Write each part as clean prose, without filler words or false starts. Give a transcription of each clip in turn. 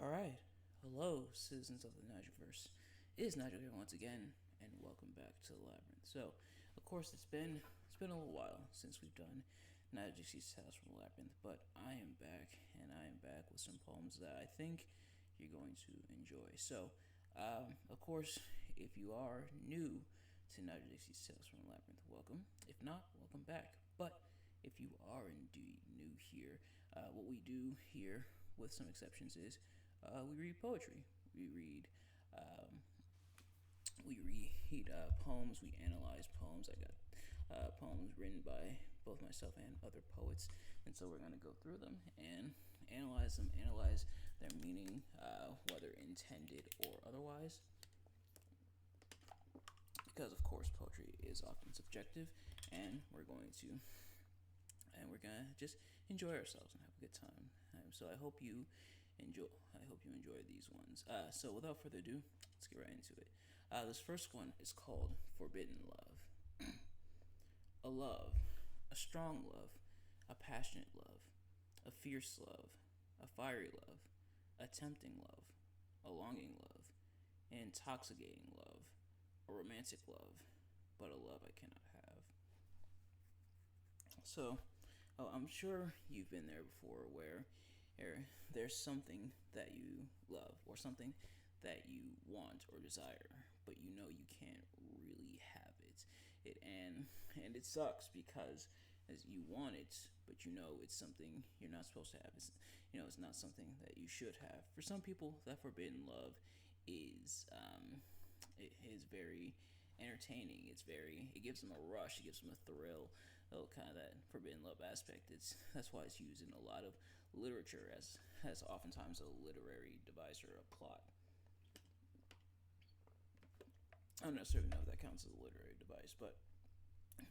All right. Hello, citizens of the Nigelverse. It is Nigel here once again, and welcome back to the Labyrinth. So, of course, it's been a little while since we've done Dixie's Tales from the Labyrinth, but I am back, and I am back with some poems that I think you're going to enjoy. So, of course, if you are new to Dixie's Tales from the Labyrinth, welcome. If not, welcome back. But if you are indeed new here, what we do here, with some exceptions, is we read poetry. We read um, we read poems. We analyze poems. I got poems written by both myself and other poets, and so we're gonna go through them and analyze them. Analyze their meaning, whether intended or otherwise. Because of course poetry is often subjective, and we're gonna just enjoy ourselves and have a good time. So I hope you enjoy. I hope you enjoy these ones. So without further ado, let's get right into it. This first one is called "Forbidden Love." A love, a strong love, a passionate love, a fierce love, a fiery love, a tempting love, a longing love, an intoxicating love, a romantic love, but a love I cannot have. So, I'm sure you've been there before where there's something that you love or something that you want or desire, but you know you can't really have it. And it sucks because as you want it, but you know it's something you're not supposed to have. It's not something that you should have. For some people, that forbidden love is it is very entertaining. It gives them a rush. It gives them a thrill. Oh, kind of that forbidden love aspect. That's why it's used in a lot of literature as oftentimes a literary device or a plot. I don't necessarily know if that counts as a literary device, but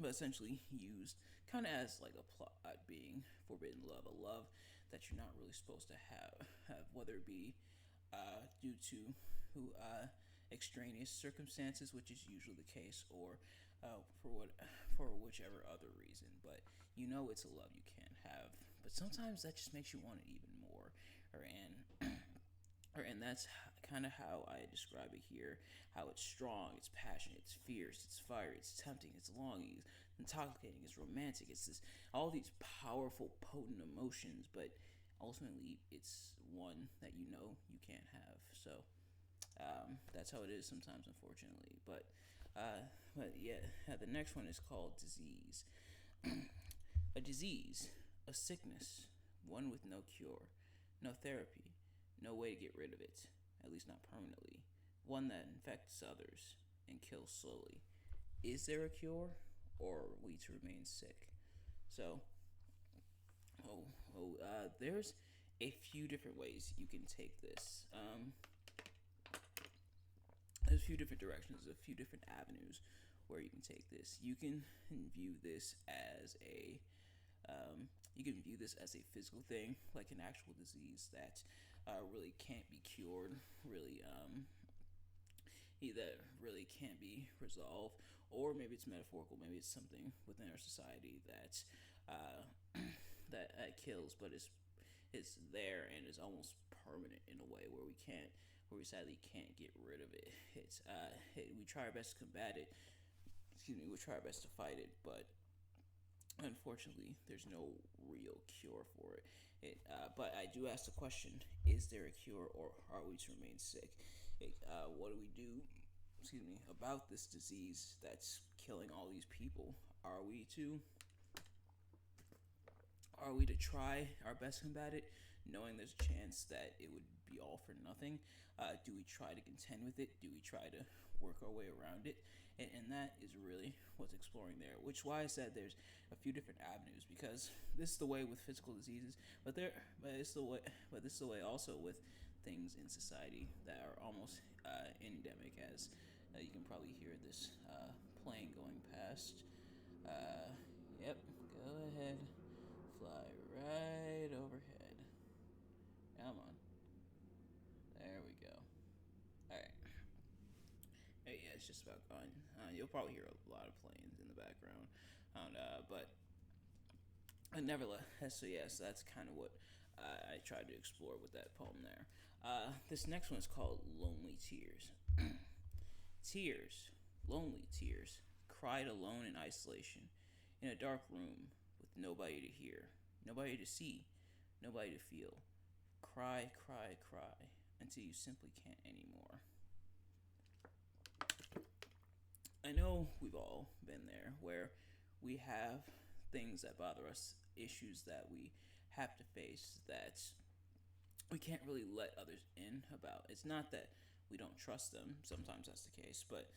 essentially used kind of as like a plot being forbidden love, a love that you're not really supposed to have whether it be due to who extraneous circumstances, which is usually the case, or for whichever other reason. But you know it's a love you can't have. But sometimes that just makes you want it even more, or and and that's kind of how I describe it here. How it's strong, it's passionate, it's fierce, it's fiery, it's tempting, it's longing, it's intoxicating, it's romantic. It's this all these powerful, potent emotions, but ultimately it's one that you know you can't have. So that's how it is sometimes, unfortunately. But yeah, the next one is called disease. A disease, a sickness, one with no cure, no therapy, no way to get rid of it, at least not permanently, one that infects others and kills slowly. Is there a cure, or are we to remain sick? So, there's a few different ways you can take this. There's a few different directions, a few different avenues where you can take this. View this as a you can view this as a physical thing, like an actual disease that really can't be cured, that really can't be resolved, or maybe it's metaphorical. Maybe it's something within our society uh, that kills, but it's there and is almost permanent in a way where we sadly can't get rid of it. We try our best to combat it. Excuse me, we try our best to fight it, but unfortunately, there's no real cure for it. But I do ask the question: is there a cure, or are we to remain sick? What do we do? Excuse me, about this disease that's killing all these people? Are we to try our best to combat it, knowing there's a chance that it would be all for nothing? Do we try to contend with it? Do we try to work our way around it? And that is really what's exploring there. Which is why I said there's a few different avenues, because this is the way with physical diseases, but this is the way also with things in society that are almost endemic, as you can probably hear this plane going past. Yep, go ahead. Fly right overhead. Come on. There we go. Alright. Hey, yeah, it's just about gone. You'll probably hear a lot of planes in the background. But nevertheless, so yes, that's kind of what I tried to explore with that poem there. This next one is called Lonely Tears. Tears, lonely tears, cried alone in isolation, in a dark room with nobody to hear, nobody to see, nobody to feel. Cry, cry, cry until you simply can't anymore. I know we've all been there where we have things that bother us, issues that we have to face that we can't really let others in about. It's not that we don't trust them, sometimes that's the case, but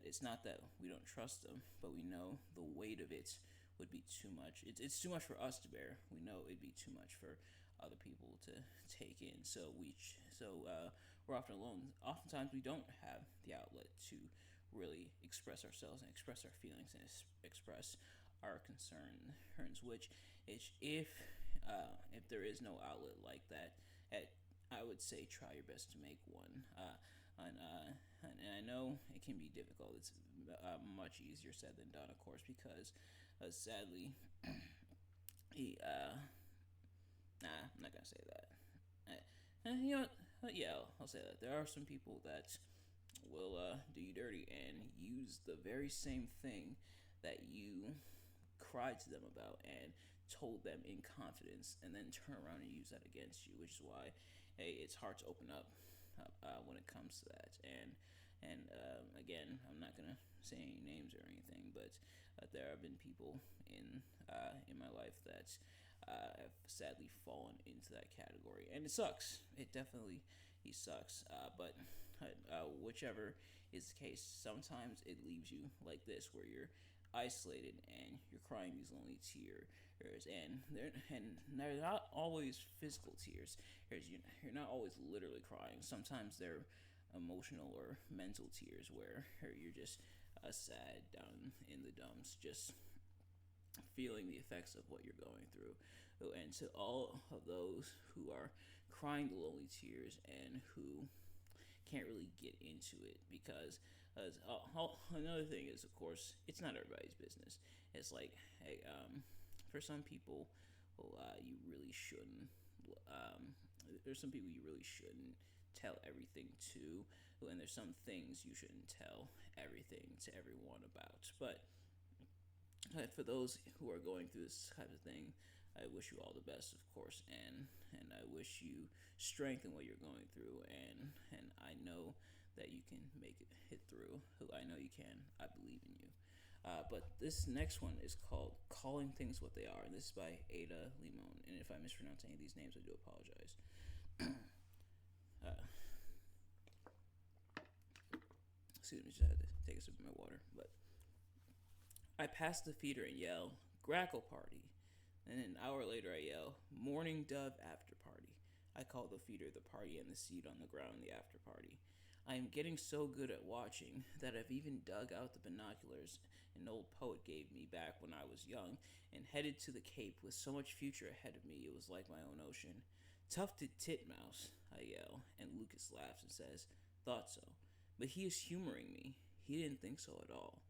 it's not that we don't trust them, but we know the weight of it would be too much. It's too much for us to bear. We know it'd be too much for other people to take in. We're often alone. Oftentimes we don't have the outlet to really express ourselves and express our feelings and express our concerns. Which is if there is no outlet like that, I would say try your best to make one. And I know it can be difficult. It's much easier said than done, of course, because sadly, I'm not gonna say that. You know, yeah, I'll say that there are some people that will do you dirty and use the very same thing that you cried to them about and told them in confidence, and then turn around and use that against you. Which is why, hey, it's hard to open up when it comes to that. And again, I'm not gonna say any names or anything, but there have been people in my life that have sadly fallen into that category, and it sucks. It definitely sucks. But whichever is the case, sometimes it leaves you like this, where you're isolated and you're crying these lonely tears, and they're not always physical tears. You're not always literally crying. Sometimes they're emotional or mental tears, where you're just sad down in the dumps, just feeling the effects of what you're going through. And to all of those who are crying the lonely tears and who can't really get into it, because another thing is, of course, it's not everybody's business. It's like, hey, for some people, well, you really shouldn't. There's some people you really shouldn't tell everything to, and there's some things you shouldn't tell everything to everyone about. But for those who are going through this type of thing, I wish you all the best, of course, and I wish you strength in what you're going through, and I know that you can make it hit through. I know you can. I believe in you. But this next one is called Calling Things What They Are, and this is by Ada Limon. And if I mispronounce any of these names, I do apologize. uh, Excuse me, just had to take a sip of my water. But I pass the feeder and yell, "Grackle party." And an hour later, I yell, "Morning dove after party." I call the feeder the party and the seat on the ground the after party. I am getting so good at watching that I've even dug out the binoculars an old poet gave me back when I was young, and headed to the Cape with so much future ahead of me it was like my own ocean. "Tufted titmouse," I yell, and Lucas laughs and says, "Thought so." But he is humoring me. He didn't think so at all.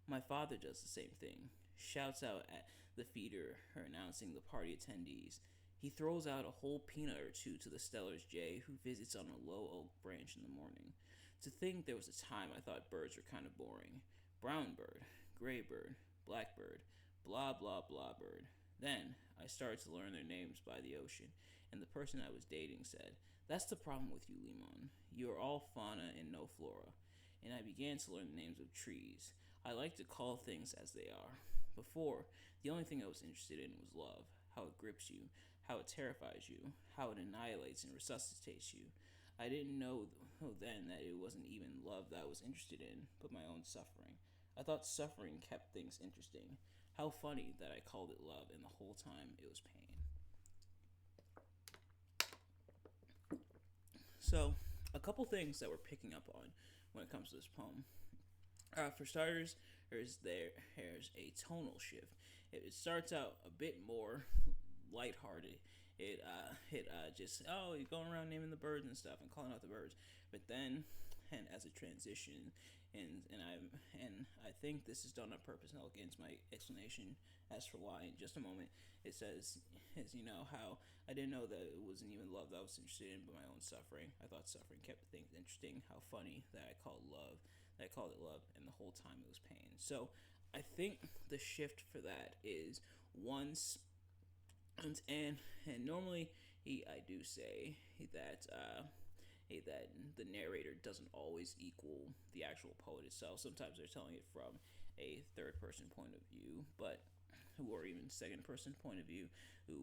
My father does the same thing, shouts out at the feeder announcing the party attendees. He throws out a whole peanut or two to the Stellar's jay, who visits on a low oak branch in the morning. To think there was a time I thought birds were kind of boring. Brown bird, gray bird, black bird, blah blah blah bird. Then I started to learn their names by the ocean, and the person I was dating said, "That's the problem with you, Limon. You are all fauna and no flora." And I began to learn the names of trees. I like to call things as they are. Before, the only thing I was interested in was love, how it grips you, how it terrifies you, how it annihilates and resuscitates you. I didn't know then that it wasn't even love that I was interested in, but my own suffering. I thought suffering kept things interesting. How funny that I called it love, and the whole time it was pain. So, a couple things that we're picking up on when it comes to this poem. For starters, there's a tonal shift. It starts out a bit more lighthearted. It just, oh, you're going around naming the birds and stuff and calling out the birds, but then and as a transition, and I think this is done on purpose, and I'll get into my explanation as for why in just a moment. It says, as you know, how I didn't know that it wasn't even love that I was interested in, but my own suffering. I thought suffering kept things interesting. How funny that I called it love, and the whole time it was pain. So I think the shift for that is once and normally I do say that that the narrator doesn't always equal the actual poet itself. Sometimes they're telling it from a third person point of view, but or even second person point of view,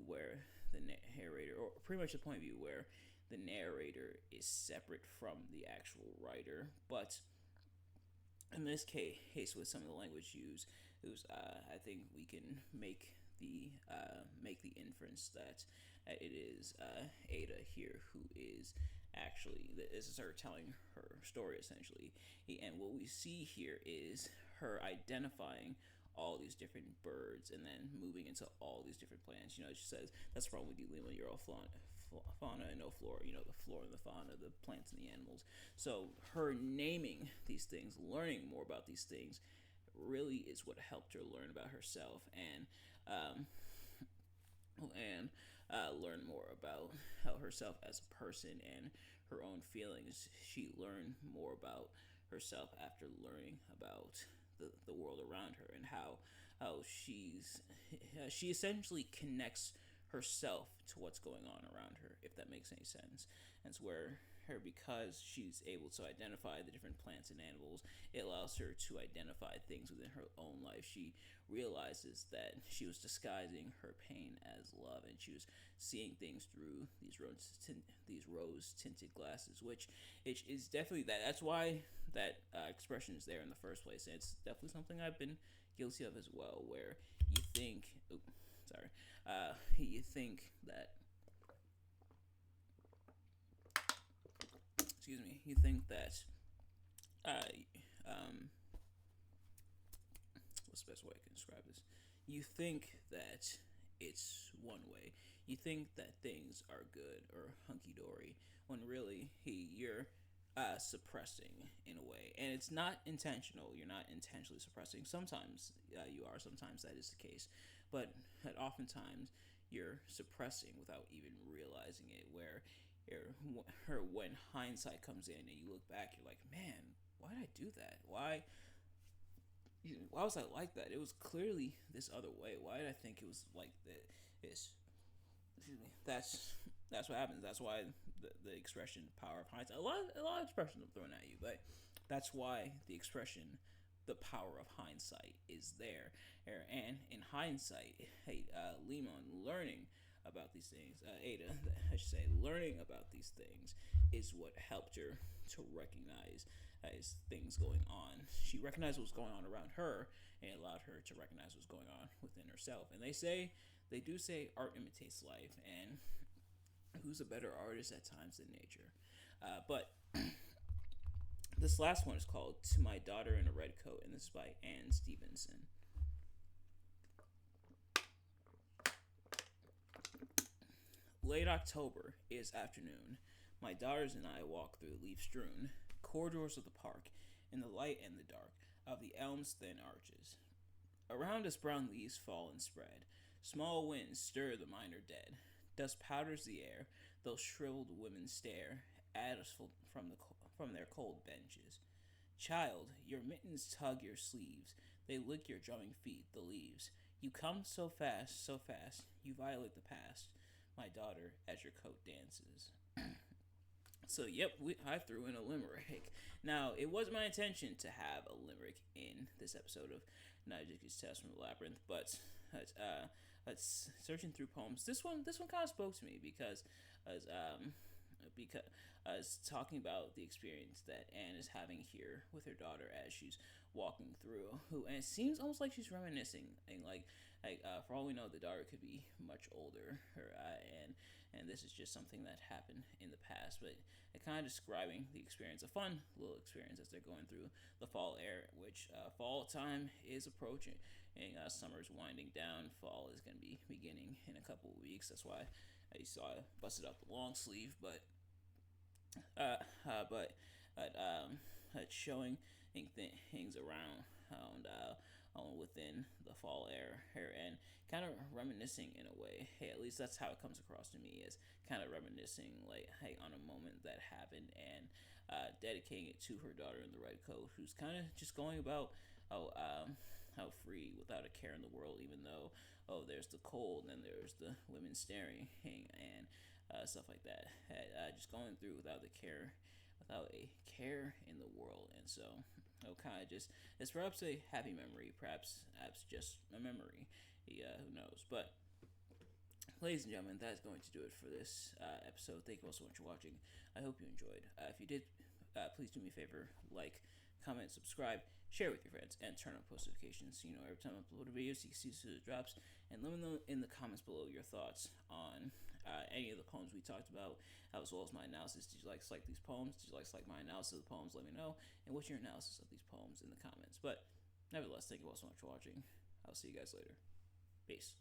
where the narrator, or pretty much the point of view where the narrator is separate from the actual writer. But in this case, with some of the language used, I think we can make the inference that it is Ada here who is actually, this is her telling her story essentially, and what we see here is her identifying all these different birds and then moving into all these different plants. You know, she says that's the problem with you, Lima. You're all fauna and no flora. You know, the flora and the fauna, the plants and the animals. So her naming these things, learning more about these things, really is what helped her learn about herself um, and learn more about herself as a person and her own feelings. She learned more about herself after learning about the world around her, and how she essentially connects herself to what's going on around her, if that makes any sense. And it's where her, because she's able to identify the different plants and animals, it allows her to identify things within her own life. She realizes that she was disguising her pain as love, and she was seeing things through these rose tinted glasses, which is definitely that's why that expression is there in the first place. And it's definitely something I've been guilty of as well, where you think, you think that, excuse me, you think that, uh, um, what's the best way I can describe this? You think that it's one way. You think that things are good or hunky dory, when really you're suppressing in a way, and it's not intentional. You're not intentionally suppressing. Sometimes you are. Sometimes that is the case, but oftentimes you're suppressing without even realizing it. Where when hindsight comes in and you look back, you're like, man, why did I do that? Why was I like that? It was clearly this other way. Why did I think it was like this? Excuse me. That's what happens. That's why the expression "power of hindsight." A lot of expressions are thrown at you, but that's why the expression "the power of hindsight" is there. And in hindsight, hey, Lemon learning about these things, Ada, I should say, learning about these things is what helped her to recognize things going on. She recognized what was going on around her, and it allowed her to recognize what's going on within herself. And they do say art imitates life, and who's a better artist at times than nature? But this last one is called "To My Daughter in a Red Coat," and this is by Anne Stevenson. Late October is afternoon. My daughters and I walk through leaf-strewn corridors of the park, in the light and the dark of the elm's thin arches. Around us brown leaves fall and spread. Small winds stir the minor dead. Dust powders the air. Those shriveled women stare at us from their cold benches. Child, your mittens tug your sleeves. They lick your drumming feet, the leaves. You come so fast, so fast. You violate the past, my daughter, as your coat dances. So, yep, I threw in a limerick. Now, it was my intention to have a limerick in this episode of Nigel's Test from the Labyrinth, but searching through poems, this one kind of spoke to me because I was talking about the experience that Anne is having here with her daughter as she's walking through. And it seems almost like she's reminiscing, and for all we know, the daughter could be much older, and this is just something that happened in the past. But it kind of describing the experience, a fun little experience as they're going through the fall air, which fall time is approaching, and summer's winding down. Fall is going to be beginning in a couple of weeks. That's why I busted out the long sleeve, but at showing things around within the fall air and kind of reminiscing in a way. Hey, at least that's how it comes across to me, is kind of reminiscing, like, hey, on a moment that happened, and dedicating it to her daughter in the red coat, who's kind of just going about how free without a care in the world, even though, oh, there's the cold and there's the women staring and stuff like that. Just going through without a care in the world, and so kind of just, it's perhaps a happy memory, perhaps just a memory. Yeah, who knows? But ladies and gentlemen, that's going to do it for this episode. Thank you all so much for watching. I hope you enjoyed. If you did, please do me a favor, like, comment, subscribe, share with your friends, and turn on post notifications so you know every time I upload a video so you can see as soon as it drops. And let me know in the comments below your thoughts on any of the poems we talked about, as well as my analysis. Did you like select these poems? Did you like select my analysis of the poems? Let me know. And what's your analysis of these poems in the comments? But nevertheless, thank you all so much for watching. I'll see you guys later. Peace.